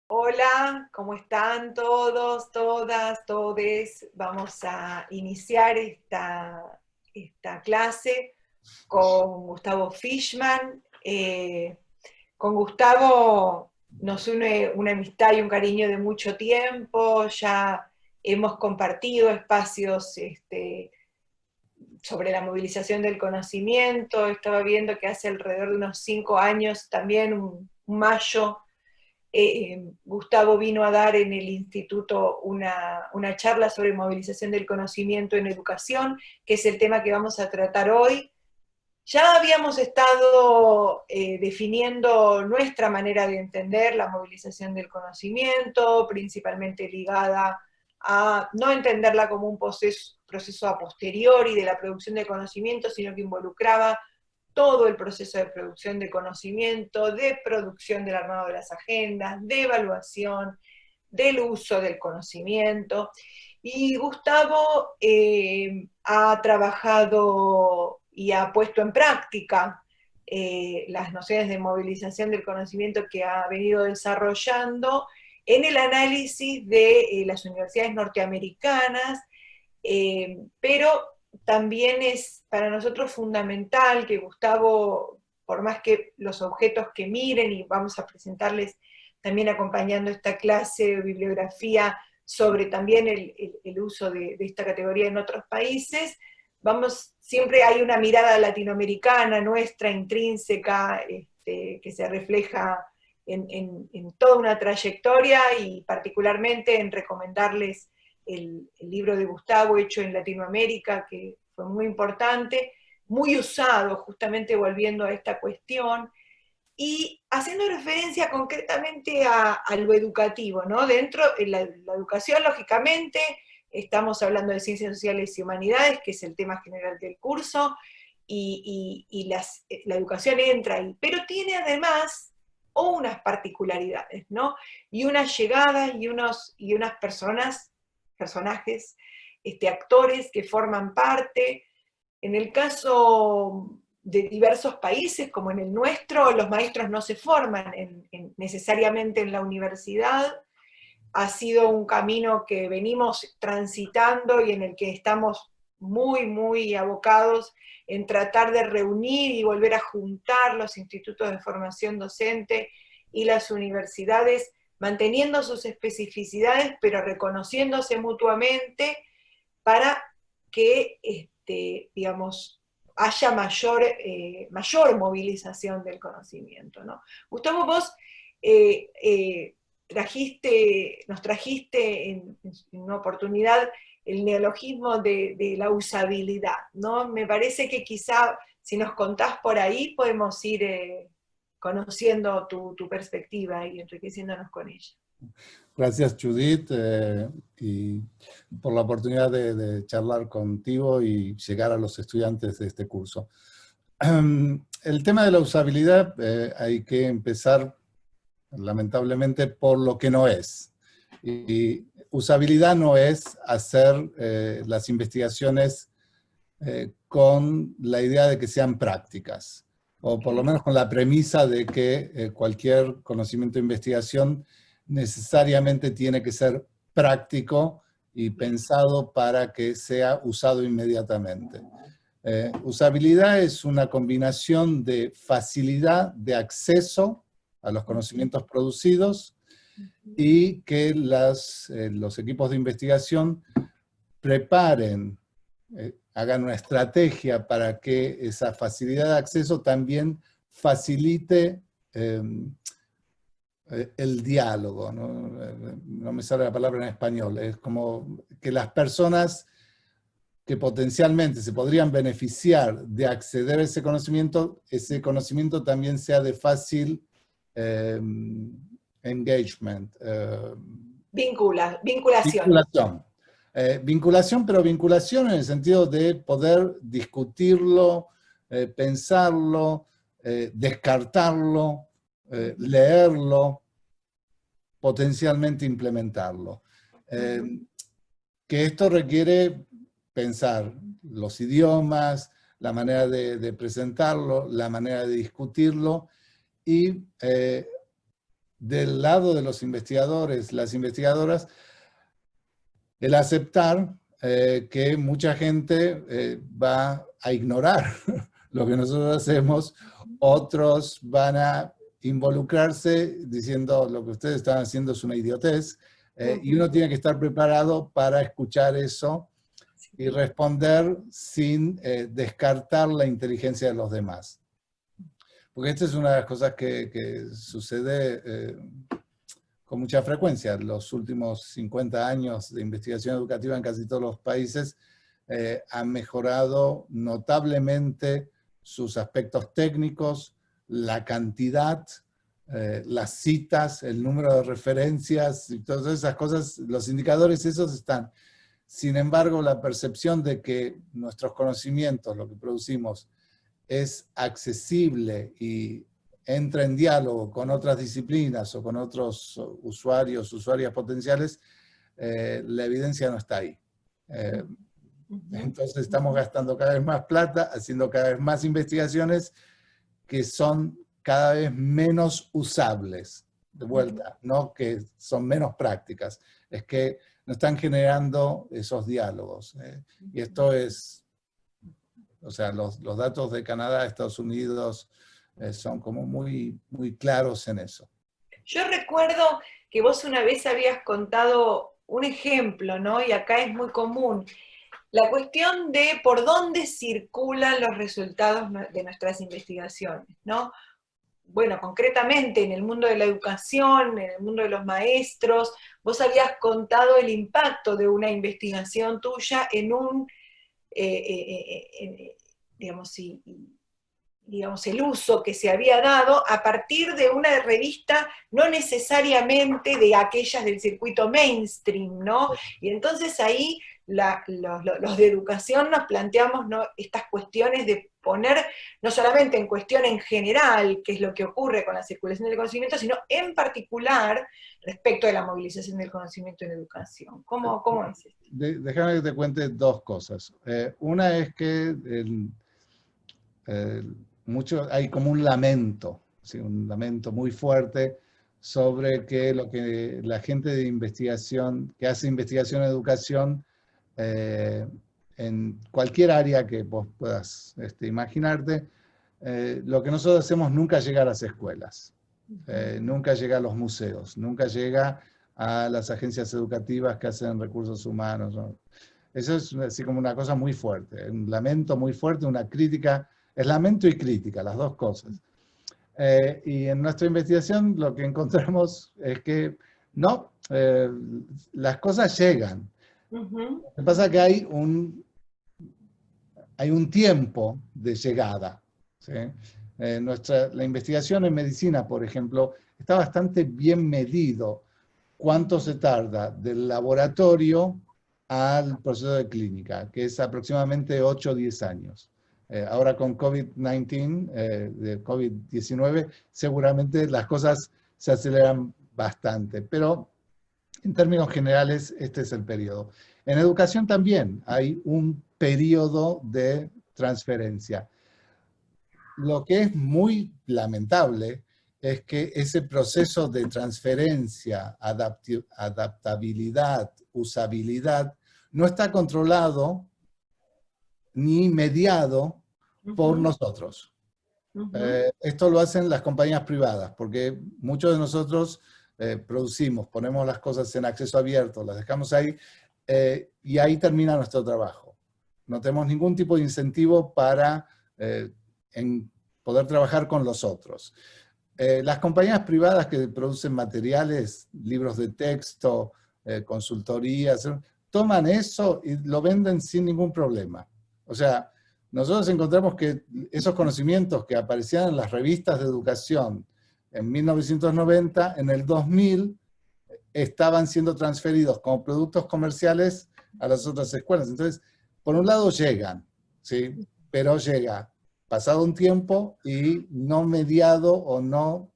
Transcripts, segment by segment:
Hola, ¿cómo están todos, todas, todes? Vamos a iniciar esta clase con Gustavo Fishman. Con Gustavo nos une una amistad y un cariño de mucho tiempo, ya hemos compartido espacios sobre la movilización del conocimiento. Estaba viendo que hace alrededor de unos 5 años, también un mayo, Gustavo vino a dar en el instituto una charla sobre movilización del conocimiento en educación, que es el tema que vamos a tratar hoy. Ya habíamos estado definiendo nuestra manera de entender la movilización del conocimiento, principalmente ligada a no entenderla como un proceso a posteriori de la producción de conocimiento, sino que involucraba todo el proceso de producción de conocimiento, de producción del armado de las agendas, de evaluación, del uso del conocimiento. Y Gustavo ha trabajado y ha puesto en práctica las nociones de movilización del conocimiento que ha venido desarrollando en el análisis de las universidades norteamericanas, pero también es para nosotros fundamental que Gustavo, por más que los objetos que miren, y vamos a presentarles también acompañando esta clase de bibliografía sobre también el uso de esta categoría en otros países, siempre hay una mirada latinoamericana nuestra, intrínseca, que se refleja en toda una trayectoria, y particularmente en recomendarles el libro de Gustavo hecho en Latinoamérica, que fue muy importante, muy usado, justamente volviendo a esta cuestión, y haciendo referencia concretamente a lo educativo, ¿no? Dentro de la educación, lógicamente, estamos hablando de ciencias sociales y humanidades, que es el tema general del curso, y la educación entra ahí, pero tiene además unas particularidades, ¿no? Y unas llegadas y unas personajes, actores que forman parte. En el caso de diversos países, como en el nuestro, los maestros no se forman necesariamente en la universidad. Ha sido un camino que venimos transitando y en el que estamos muy, muy abocados en tratar de reunir y volver a juntar los institutos de formación docente y las universidades, manteniendo sus especificidades, pero reconociéndose mutuamente para que, digamos, haya mayor movilización del conocimiento, ¿no? Gustavo, vos nos trajiste en una oportunidad el neologismo de la usabilidad, ¿no? Me parece que quizá si nos contás por ahí podemos ir conociendo tu perspectiva y enriqueciéndonos con ella. Gracias, Judith, y por la oportunidad de charlar contigo y llegar a los estudiantes de este curso. El tema de la usabilidad hay que empezar, lamentablemente, por lo que no es. Y usabilidad no es hacer las investigaciones con la idea de que sean prácticas, o por lo menos con la premisa de que cualquier conocimiento de investigación necesariamente tiene que ser práctico y pensado para que sea usado inmediatamente. Usabilidad es una combinación de facilidad de acceso a los conocimientos producidos y que los equipos de investigación preparen, hagan una estrategia para que esa facilidad de acceso también facilite el diálogo, ¿no? No me sale la palabra en español, es como que las personas que potencialmente se podrían beneficiar de acceder a ese conocimiento también sea de fácil engagement. Vinculación. Vinculación, pero vinculación en el sentido de poder discutirlo, pensarlo, descartarlo, leerlo, potencialmente implementarlo. Que esto requiere pensar los idiomas, la manera de presentarlo, la manera de discutirlo y del lado de los investigadores, las investigadoras, el aceptar que mucha gente va a ignorar lo que nosotros hacemos, otros van a involucrarse diciendo lo que ustedes están haciendo es una idiotez, y uno tiene que estar preparado para escuchar eso y responder sin descartar la inteligencia de los demás. Porque esta es una de las cosas que sucede con mucha frecuencia. Los últimos 50 años de investigación educativa en casi todos los países han mejorado notablemente sus aspectos técnicos, la cantidad, las citas, el número de referencias y todas esas cosas, los indicadores esos están. Sin embargo, la percepción de que nuestros conocimientos, lo que producimos, es accesible y entra en diálogo con otras disciplinas o con otros usuarios, usuarias potenciales, la evidencia no está ahí. Entonces estamos gastando cada vez más plata, haciendo cada vez más investigaciones que son cada vez menos usables. De vuelta, no que son menos prácticas, es que no están generando esos diálogos. Y esto es, o sea, los datos de Canadá, Estados Unidos, son como muy, muy claros en eso. Yo recuerdo que vos una vez habías contado un ejemplo, ¿no? Y acá es muy común. La cuestión de por dónde circulan los resultados de nuestras investigaciones, ¿no? Bueno, concretamente en el mundo de la educación, en el mundo de los maestros, vos habías contado el impacto de una investigación tuya en un, digamos, digamos, el uso que se había dado a partir de una revista no necesariamente de aquellas del circuito mainstream, ¿no? Y entonces ahí los de educación nos planteamos, ¿no?, estas cuestiones de poner, no solamente en cuestión en general, qué es lo que ocurre con la circulación del conocimiento, sino en particular respecto de la movilización del conocimiento en educación. ¿Cómo es esto? Déjame que te cuente dos cosas. Una es que hay como un lamento, ¿sí? Un lamento muy fuerte sobre que lo que la gente de investigación, que hace investigación en educación, en cualquier área que vos puedas imaginarte, lo que nosotros hacemos nunca llega a las escuelas, nunca llega a los museos, nunca llega a las agencias educativas que hacen recursos humanos, ¿no? Eso es así como una cosa muy fuerte, un lamento muy fuerte, una crítica, es lamento y crítica, las dos cosas. Y en nuestra investigación lo que encontramos es que no, las cosas llegan. Lo que pasa es que hay un tiempo de llegada, ¿sí? La investigación en medicina, por ejemplo, está bastante bien medido cuánto se tarda del laboratorio al proceso de clínica, que es aproximadamente 8 o 10 años. Ahora con COVID-19, de COVID-19, seguramente las cosas se aceleran bastante, pero en términos generales este es el periodo. En educación también hay un periodo de transferencia. Lo que es muy lamentable es que ese proceso de transferencia, adaptabilidad, usabilidad, no está controlado ni mediado por nosotros. Esto lo hacen las compañías privadas, porque muchos de nosotros producimos, ponemos las cosas en acceso abierto, las dejamos ahí, y ahí termina nuestro trabajo. No tenemos ningún tipo de incentivo para poder trabajar con los otros. Las compañías privadas que producen materiales, libros de texto, consultorías, toman eso y lo venden sin ningún problema. O sea, nosotros encontramos que esos conocimientos que aparecían en las revistas de educación en 1990, en el 2000, estaban siendo transferidos como productos comerciales a las otras escuelas. Entonces, por un lado llegan, ¿sí? Pero llega pasado un tiempo y no mediado o no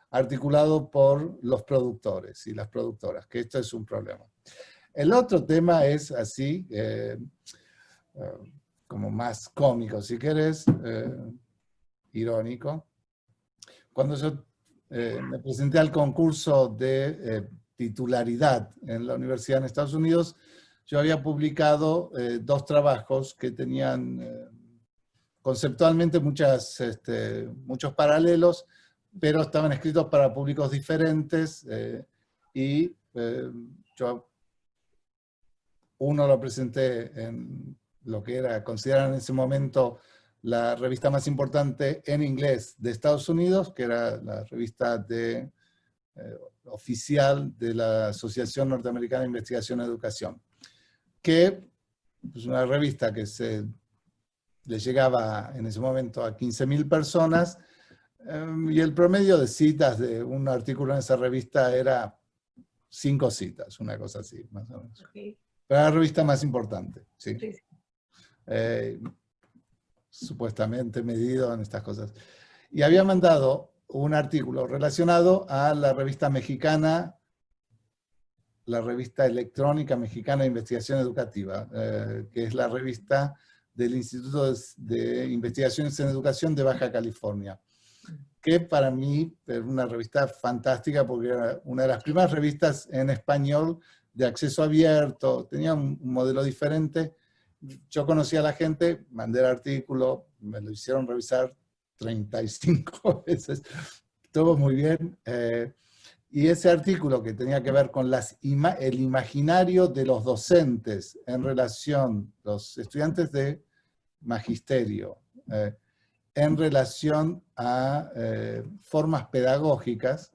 articulado por los productores y las productoras, que esto es un problema. El otro tema es así, como más cómico, si querés, irónico. Cuando yo me presenté al concurso de titularidad en la universidad en Estados Unidos. Yo había publicado 2 trabajos que tenían conceptualmente muchos paralelos, pero estaban escritos para públicos diferentes, y yo uno lo presenté en lo que era considerada en ese momento la revista más importante en inglés de Estados Unidos, que era la revista oficial de la Asociación Norteamericana de Investigación y Educación, que es una revista que le llegaba en ese momento a 15.000 personas, y el promedio de citas de un artículo en esa revista era 5 citas, una cosa así, más o menos. Okay. Pero era la revista más importante, sí. Sí, sí. Supuestamente medido en estas cosas. Y había mandado un artículo relacionado a la revista mexicana, la revista electrónica mexicana de investigación educativa, que es la revista del Instituto de Investigaciones en Educación de Baja California, que para mí era una revista fantástica porque era una de las primeras revistas en español de acceso abierto, tenía un modelo diferente. Yo conocí a la gente, mandé el artículo, me lo hicieron revisar 35 veces, todo muy bien. Y ese artículo que tenía que ver con el imaginario de los docentes en relación, los estudiantes de magisterio, en relación a formas pedagógicas,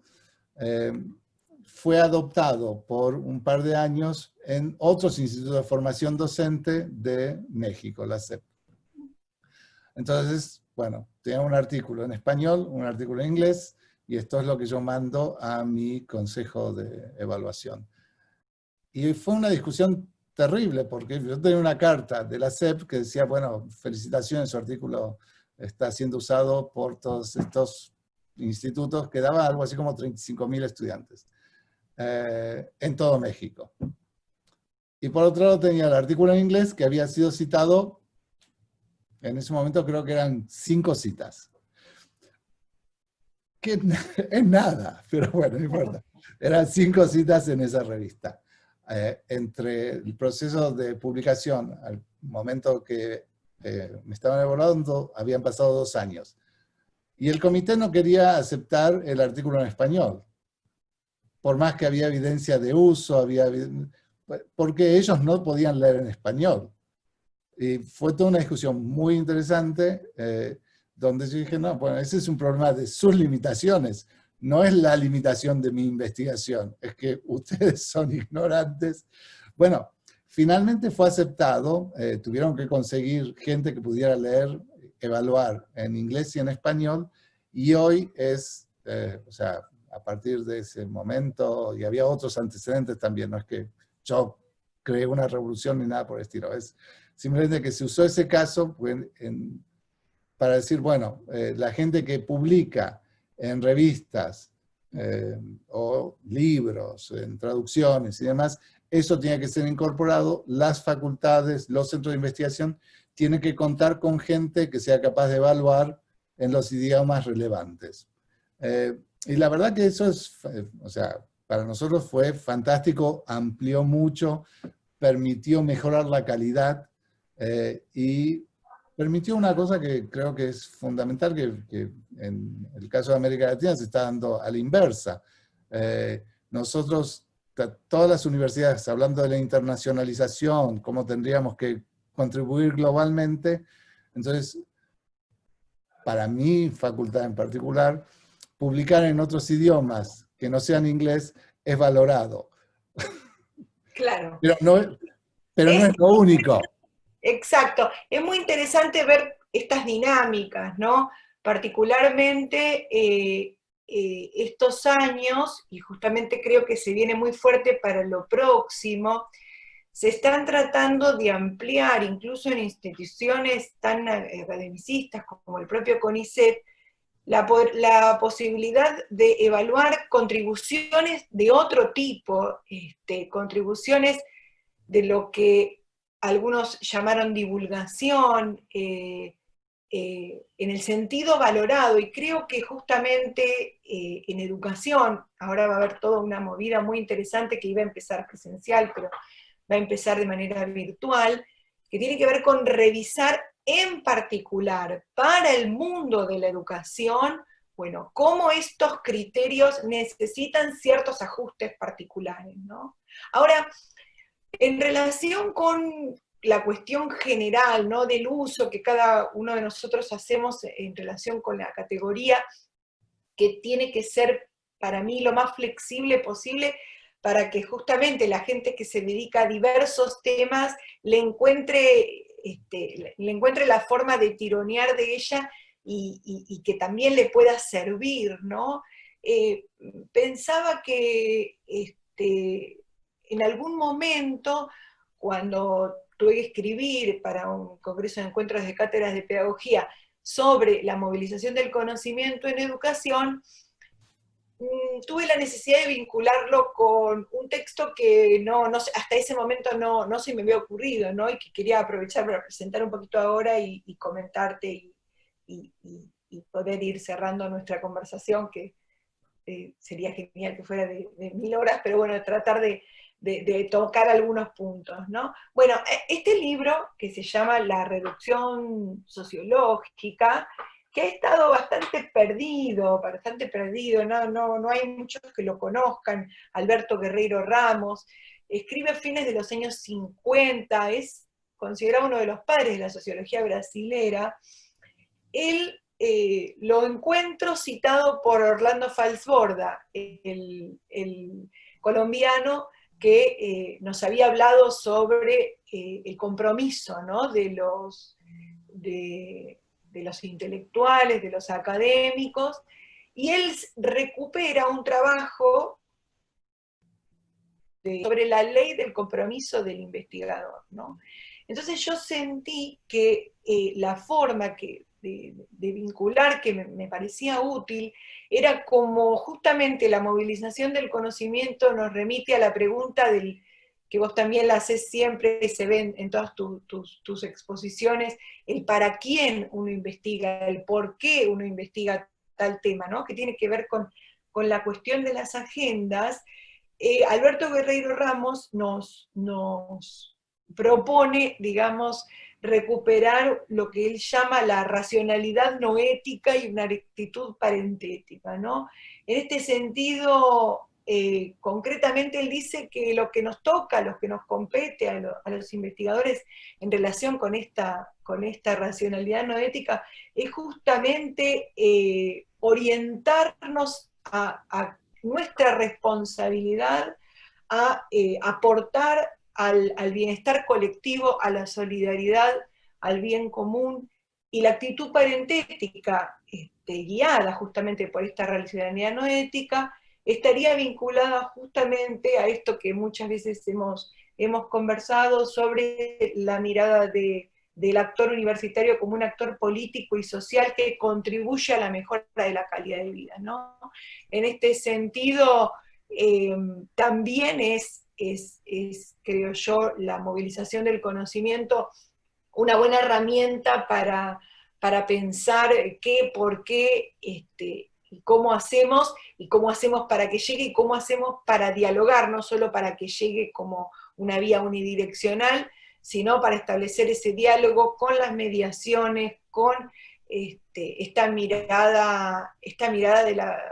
fue adoptado por un par de años en otros institutos de formación docente de México, la SEP. Entonces, bueno, tenía un artículo en español, un artículo en inglés, y esto es lo que yo mando a mi consejo de evaluación. Y fue una discusión terrible, porque yo tenía una carta de la SEP que decía, bueno, felicitaciones, su artículo está siendo usado por todos estos institutos, que daba algo así como 35.000 estudiantes. En todo México. Y por otro lado tenía el artículo en inglés que había sido citado, en ese momento creo que eran 5 citas. Que es nada, pero bueno, no importa. Eran 5 citas en esa revista. Entre el proceso de publicación al momento que me estaban evaluando, habían pasado 2 años. Y el comité no quería aceptar el artículo en español, por más que había evidencia de uso, porque ellos no podían leer en español. Y fue toda una discusión muy interesante, donde yo dije, no, bueno, ese es un problema de sus limitaciones, no es la limitación de mi investigación, es que ustedes son ignorantes. Bueno, finalmente fue aceptado, tuvieron que conseguir gente que pudiera leer, evaluar en inglés y en español, y hoy es, o sea, a partir de ese momento, y había otros antecedentes también, no es que yo creé una revolución ni nada por el estilo, es simplemente que se usó ese caso para decir, bueno, la gente que publica en revistas o libros, en traducciones y demás, eso tiene que ser incorporado, las facultades, los centros de investigación, tienen que contar con gente que sea capaz de evaluar en los idiomas relevantes. Y la verdad que eso es, o sea, para nosotros fue fantástico, amplió mucho, permitió mejorar la calidad y permitió una cosa que creo que es fundamental, que en el caso de América Latina se está dando a la inversa. Nosotros, todas las universidades, hablando de la internacionalización, cómo tendríamos que contribuir globalmente, entonces, para mi facultad en particular, publicar en otros idiomas que no sean inglés es valorado. Claro. Pero no es lo único. Exacto. Es muy interesante ver estas dinámicas, ¿no? Particularmente estos años, y justamente creo que se viene muy fuerte para lo próximo, se están tratando de ampliar, incluso en instituciones tan academicistas como el propio CONICET, la posibilidad de evaluar contribuciones de otro tipo, contribuciones de lo que algunos llamaron divulgación, en el sentido valorado, y creo que justamente en educación, ahora va a haber toda una movida muy interesante que iba a empezar presencial, pero va a empezar de manera virtual, que tiene que ver con revisar en particular para el mundo de la educación, bueno, cómo estos criterios necesitan ciertos ajustes particulares, ¿no? Ahora, en relación con la cuestión general, ¿no?, del uso que cada uno de nosotros hacemos en relación con la categoría, que tiene que ser para mí lo más flexible posible para que justamente la gente que se dedica a diversos temas le encuentre, le encuentre la forma de tironear de ella y que también le pueda servir, ¿no? Pensaba que en algún momento, cuando tuve que escribir para un congreso de encuentros de cátedras de pedagogía sobre la movilización del conocimiento en educación, tuve la necesidad de vincularlo con un texto que hasta ese momento no se me había ocurrido, ¿no? Y que quería aprovechar para presentar un poquito ahora y comentarte y, y poder ir cerrando nuestra conversación, que sería genial que fuera de 1000 horas, pero bueno, tratar de tocar algunos puntos, ¿no? Bueno, este libro, que se llama La reducción sociológica, que ha estado bastante perdido, no hay muchos que lo conozcan, Alberto Guerreiro Ramos, escribe a fines de los años 50, es considerado uno de los padres de la sociología brasilera. Él lo encuentro citado por Orlando Falsborda, el colombiano que nos había hablado sobre el compromiso, ¿no?, de los intelectuales, de los académicos, y él recupera un trabajo sobre la ley del compromiso del investigador, ¿no? Entonces yo sentí que la forma de vincular que me parecía útil era como justamente la movilización del conocimiento nos remite a la pregunta que vos también la haces siempre y se ven en todas tus exposiciones, el para quién uno investiga, el por qué uno investiga tal tema, ¿no?, que tiene que ver con la cuestión de las agendas. Alberto Guerreiro Ramos nos propone, digamos, recuperar lo que él llama la racionalidad noética y una actitud parentética, ¿no? En este sentido, concretamente él dice que lo que nos toca, lo que nos compete a los investigadores en relación con esta racionalidad noética, es justamente orientarnos a nuestra responsabilidad, a aportar al bienestar colectivo, a la solidaridad, al bien común, y la actitud parentética, guiada justamente por esta racionalidad no ética, estaría vinculada justamente a esto que muchas veces hemos conversado sobre la mirada del actor universitario como un actor político y social que contribuye a la mejora de la calidad de vida, ¿no? En este sentido, también es, creo yo, la movilización del conocimiento una buena herramienta para pensar qué, por qué, y cómo hacemos para que llegue, y cómo hacemos para dialogar, no solo para que llegue como una vía unidireccional, sino para establecer ese diálogo con las mediaciones, con esta mirada de la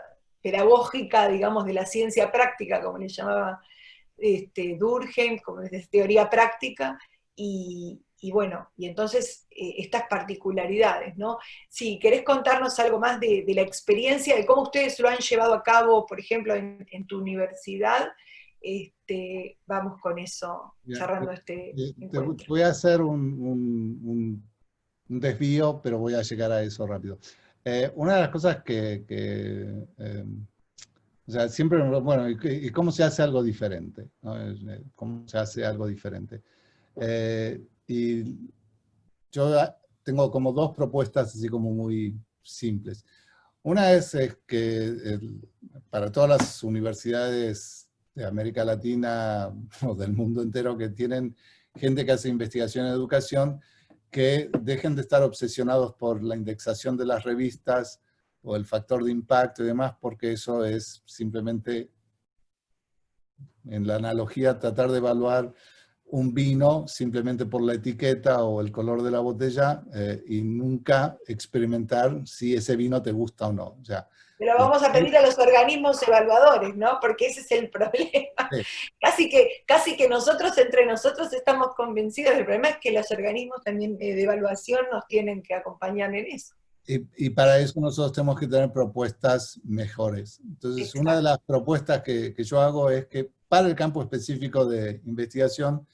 pedagógica, digamos, de la ciencia práctica, como le llamaba Durkheim, como es teoría práctica, y bueno, y entonces estas particularidades, ¿no? Si querés contarnos algo más de la experiencia, de cómo ustedes lo han llevado a cabo, por ejemplo, en tu universidad, vamos con eso, cerrando este encuentro. Voy a hacer un desvío, pero voy a llegar a eso rápido. Una de las cosas o sea, siempre, bueno, ¿y cómo se hace algo diferente? ¿No? ¿Cómo se hace algo diferente? Y yo tengo como dos propuestas así como muy simples. Una es que para todas las universidades de América Latina o del mundo entero que tienen gente que hace investigación en educación, que dejen de estar obsesionados por la indexación de las revistas o el factor de impacto y demás, porque eso es simplemente, en la analogía, tratar de evaluar un vino simplemente por la etiqueta o el color de la botella y nunca experimentar si ese vino te gusta o no. O sea, Pero vamos a pedir a los organismos evaluadores, ¿no? Porque ese es el problema. sí. Casi que nosotros, entre nosotros, estamos convencidos. El problema es que los organismos también de evaluación nos tienen que acompañar en eso. Y para eso nosotros tenemos que tener propuestas mejores. Entonces, Exacto. una de las propuestas que yo hago es que para el campo específico de investigación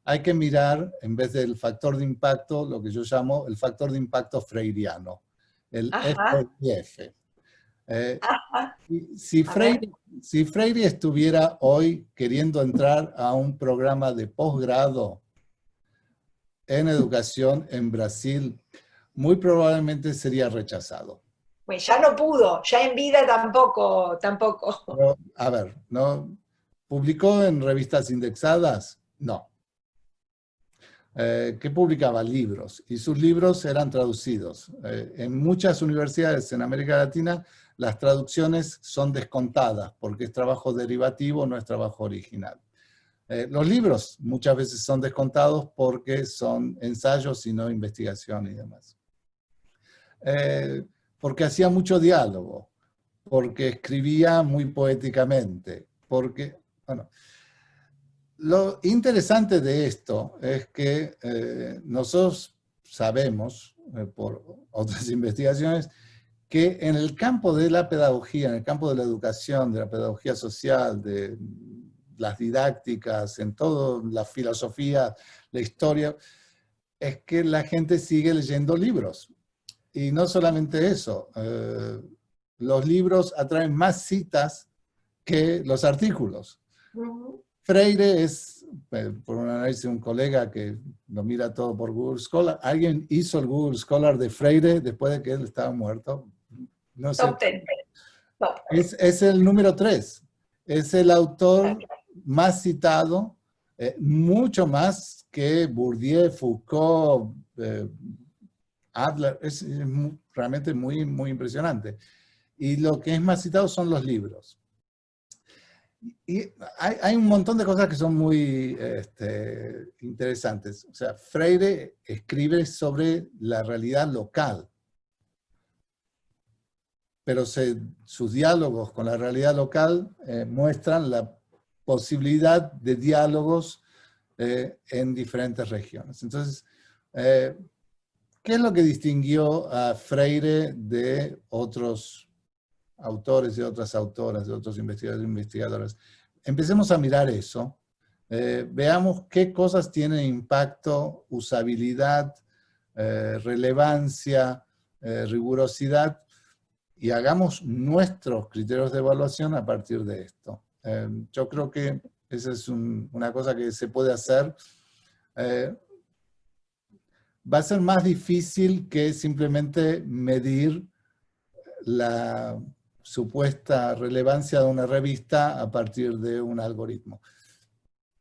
hay que mirar, en vez del factor de impacto, lo que yo llamo el factor de impacto freiriano, el Ajá, FIF. ajá. Si A ver. si Freire estuviera hoy queriendo entrar a un programa de posgrado en educación en Brasil, muy probablemente sería rechazado. Pues ya no pudo, ya en vida tampoco, tampoco. Pero, a ver, ¿no? ¿Publicó en revistas indexadas? No. Que publicaba libros y sus libros eran traducidos. En muchas universidades en América Latina las traducciones son descontadas porque es trabajo derivativo, no es trabajo original. Los libros muchas veces son descontados porque son ensayos y no investigación y demás. Porque hacía mucho diálogo, porque escribía muy poéticamente, porque, bueno, lo interesante de esto es que nosotros sabemos, por otras investigaciones, que en el campo de la pedagogía, en el campo de la educación, de la pedagogía social, de las didácticas, en todo, la filosofía, la historia, es que la gente sigue leyendo libros. Y no solamente eso, los libros atraen más citas que los artículos. Ujú. Freire es, por un análisis de un colega que lo mira todo por Google Scholar, alguien hizo el Google Scholar de Freire después de que él estaba muerto. No sé. Top 10. Top. Es el número 3. Es el autor más citado, mucho más que Bourdieu, Foucault, Adler. Es realmente muy, muy impresionante. Y lo que es más citado son los libros. Y hay un montón de cosas que son muy interesantes. O sea, Freire escribe sobre la realidad local, pero sus diálogos con la realidad local muestran la posibilidad de diálogos en diferentes regiones. Entonces, ¿qué es lo que distinguió a Freire de otros autores, de otras autoras, de otros investigadores e investigadoras? Empecemos a mirar eso. Veamos qué cosas tienen impacto, usabilidad, relevancia, rigurosidad, y hagamos nuestros criterios de evaluación a partir de esto. Yo creo que esa es una cosa que se puede hacer. Va a ser más difícil que simplemente medir la supuesta relevancia de una revista a partir de un algoritmo.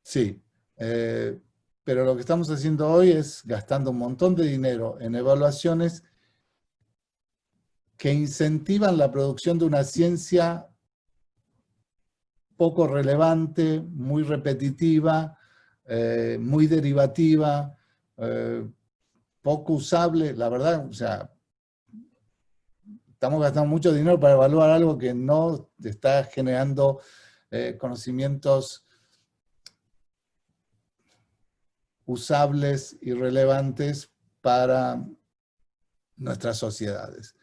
Sí, pero lo que estamos haciendo hoy es gastando un montón de dinero en evaluaciones que incentivan la producción de una ciencia poco relevante, muy repetitiva, muy derivativa, poco usable. La verdad, o sea, estamos gastando mucho dinero para evaluar algo que no está generando conocimientos usables y relevantes para nuestras sociedades.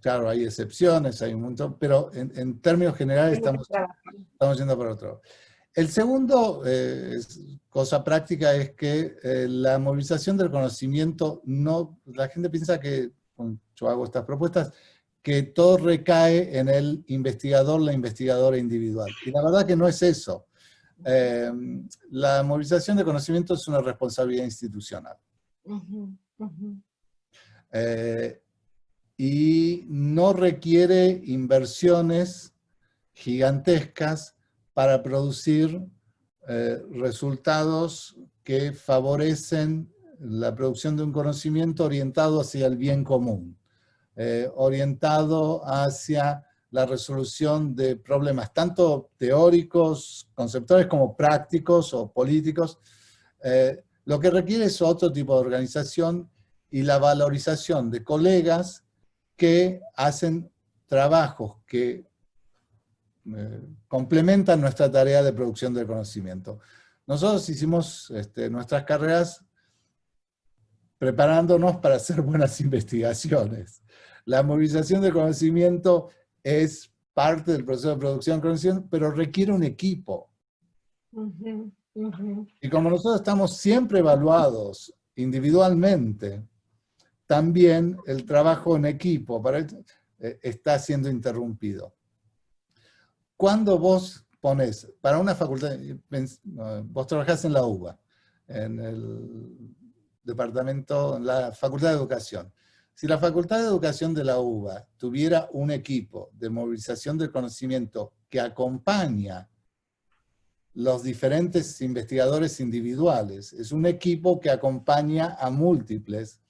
Claro, hay excepciones, hay un montón, pero en términos generales estamos yendo por otro. El segundo cosa práctica es que la movilización del conocimiento, no, la gente piensa que, yo hago estas propuestas, que todo recae en el investigador, la investigadora individual. Y la verdad que no es eso. La movilización de conocimiento es una responsabilidad institucional. Y no requiere inversiones gigantescas para producir resultados que favorecen la producción de un conocimiento orientado hacia el bien común, orientado hacia la resolución de problemas tanto teóricos, conceptuales, como prácticos o políticos. Lo que requiere es otro tipo de organización y la valorización de colegas que hacen trabajos que complementan nuestra tarea de producción del conocimiento. Nosotros hicimos nuestras carreras preparándonos para hacer buenas investigaciones. La movilización del conocimiento es parte del proceso de producción de conocimiento, pero requiere un equipo. Y como nosotros estamos siempre evaluados individualmente, también el trabajo en equipo está siendo interrumpido. Cuando vos pones, para una facultad, vos trabajás en la UBA, en el departamento, en la Facultad de Educación. Si la Facultad de Educación de la UBA tuviera un equipo de movilización del conocimiento que acompaña los diferentes investigadores individuales, es un equipo que acompaña a múltiples,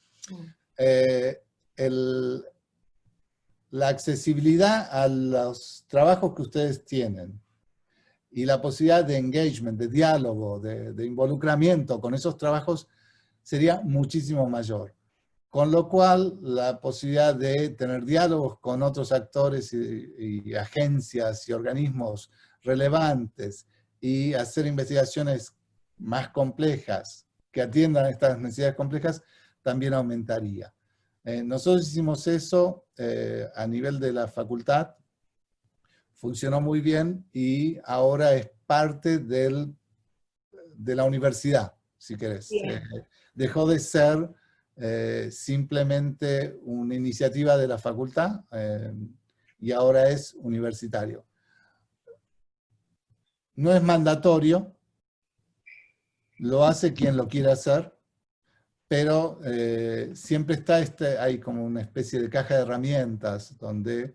la accesibilidad a los trabajos que ustedes tienen y la posibilidad de engagement, de diálogo, de involucramiento con esos trabajos sería muchísimo mayor. Con lo cual, la posibilidad de tener diálogos con otros actores y agencias y organismos relevantes y hacer investigaciones más complejas que atiendan estas necesidades complejas también aumentaría. Nosotros hicimos eso a nivel de la facultad, funcionó muy bien y ahora es parte de la universidad, si querés. Dejó de ser simplemente una iniciativa de la facultad y ahora es universitario. No es mandatorio, lo hace quien lo quiera hacer, pero siempre está hay como una especie de caja de herramientas donde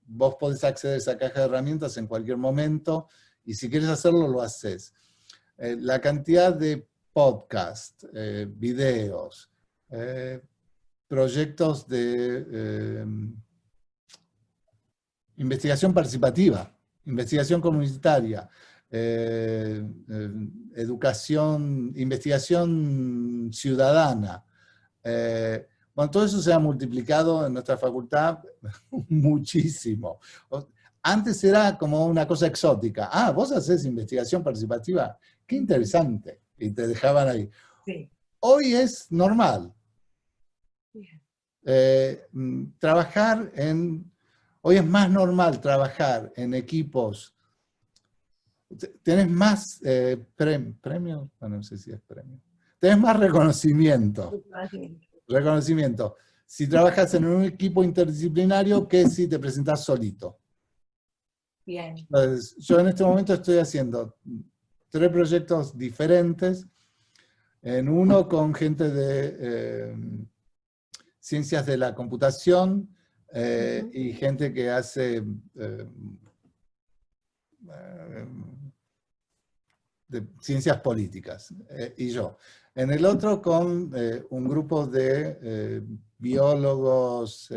vos podés acceder a esa caja de herramientas en cualquier momento y si quieres hacerlo, lo haces. La cantidad de podcasts, videos, proyectos de investigación participativa, investigación comunitaria, educación, investigación ciudadana. Bueno, todo eso se ha multiplicado en nuestra facultad muchísimo. Antes era como una cosa exótica. Ah, vos hacés investigación participativa, qué interesante. Y te dejaban ahí. Sí. Hoy es normal. Hoy es más normal trabajar en equipos. Tenés más premios, bueno, no sé si es premio. Tenés más reconocimiento. Reconocimiento. Si trabajas en un equipo interdisciplinario que si te presentás solito. Bien. Entonces, yo en este momento estoy haciendo 3 proyectos diferentes. En uno con gente de ciencias de la computación y gente que hace de ciencias políticas, y yo. En el otro con un grupo de biólogos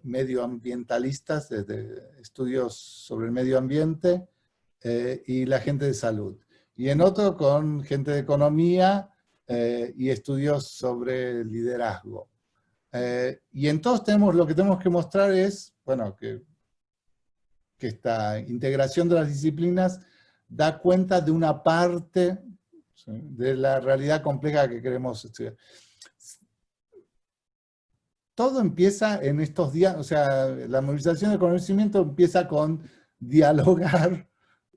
medioambientalistas, de estudios sobre el medio ambiente, y la gente de salud. Y en otro con gente de economía y estudios sobre liderazgo. Y en todos lo que tenemos que mostrar es, bueno, que esta integración de las disciplinas da cuenta de una parte, ¿sí?, de la realidad compleja que queremos estudiar. Todo empieza en estos días, o sea, la movilización del conocimiento empieza con dialogar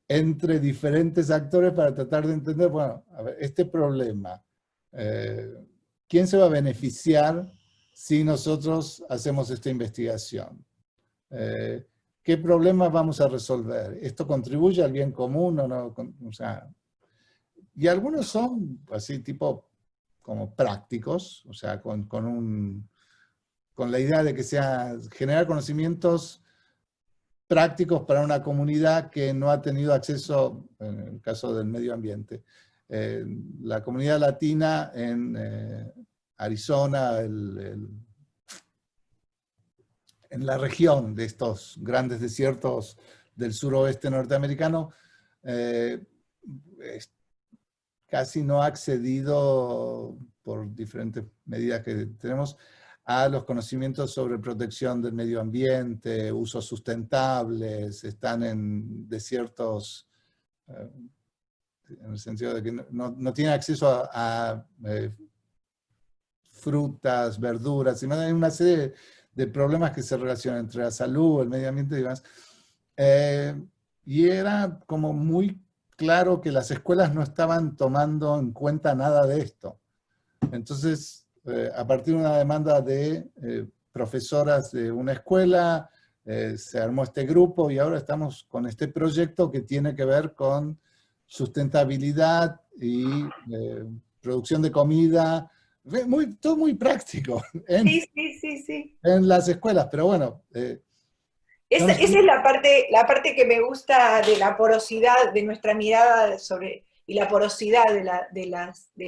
entre diferentes actores para tratar de entender, bueno, a ver, este problema, ¿quién se va a beneficiar si nosotros hacemos esta investigación? ¿Qué problemas vamos a resolver? ¿Esto contribuye al bien común o no? O sea, y algunos son así tipo como prácticos, o sea, con la idea de que sea generar conocimientos prácticos para una comunidad que no ha tenido acceso, en el caso del medio ambiente, la comunidad latina en Arizona, en la región de estos grandes desiertos del suroeste norteamericano, casi no ha accedido, por diferentes medidas que tenemos, a los conocimientos sobre protección del medio ambiente, usos sustentables, están en desiertos, en el sentido de que no tienen acceso a frutas, verduras, y hay una serie de problemas que se relacionan entre la salud, el medio ambiente y demás. Y era como muy claro que las escuelas no estaban tomando en cuenta nada de esto. Entonces, a partir de una demanda de profesoras de una escuela, se armó este grupo y ahora estamos con este proyecto que tiene que ver con sustentabilidad y producción de comida, todo muy práctico Sí, sí, sí, sí. en las escuelas, pero bueno. Esa es la parte que me gusta de la porosidad, de nuestra mirada sobre, y la porosidad de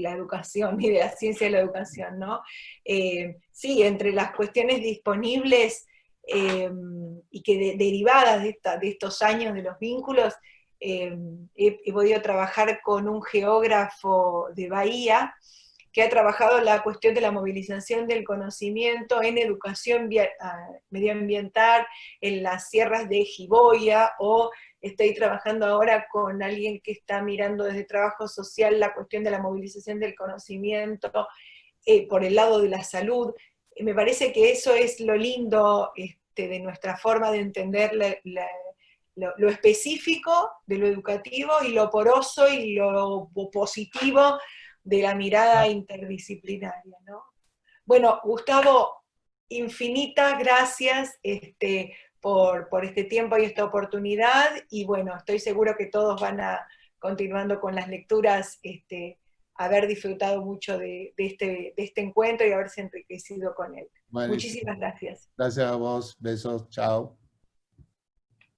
la educación y de la ciencia de la educación, ¿no? Sí, entre las cuestiones disponibles y que derivadas de estos años de los vínculos, he podido trabajar con un geógrafo de Bahía, que ha trabajado la cuestión de la movilización del conocimiento en educación medioambiental en las sierras de Jiboya, o estoy trabajando ahora con alguien que está mirando desde trabajo social la cuestión de la movilización del conocimiento por el lado de la salud. Me parece que eso es lo lindo de nuestra forma de entender lo específico de lo educativo y lo poroso y lo positivo de la mirada interdisciplinaria, ¿no? Bueno, Gustavo, infinitas gracias por este tiempo y esta oportunidad, y bueno, estoy seguro que todos van a continuando con las lecturas, haber disfrutado mucho de este encuentro y haberse enriquecido con él. Buenísimo. Muchísimas gracias. Gracias a vos, besos, chao.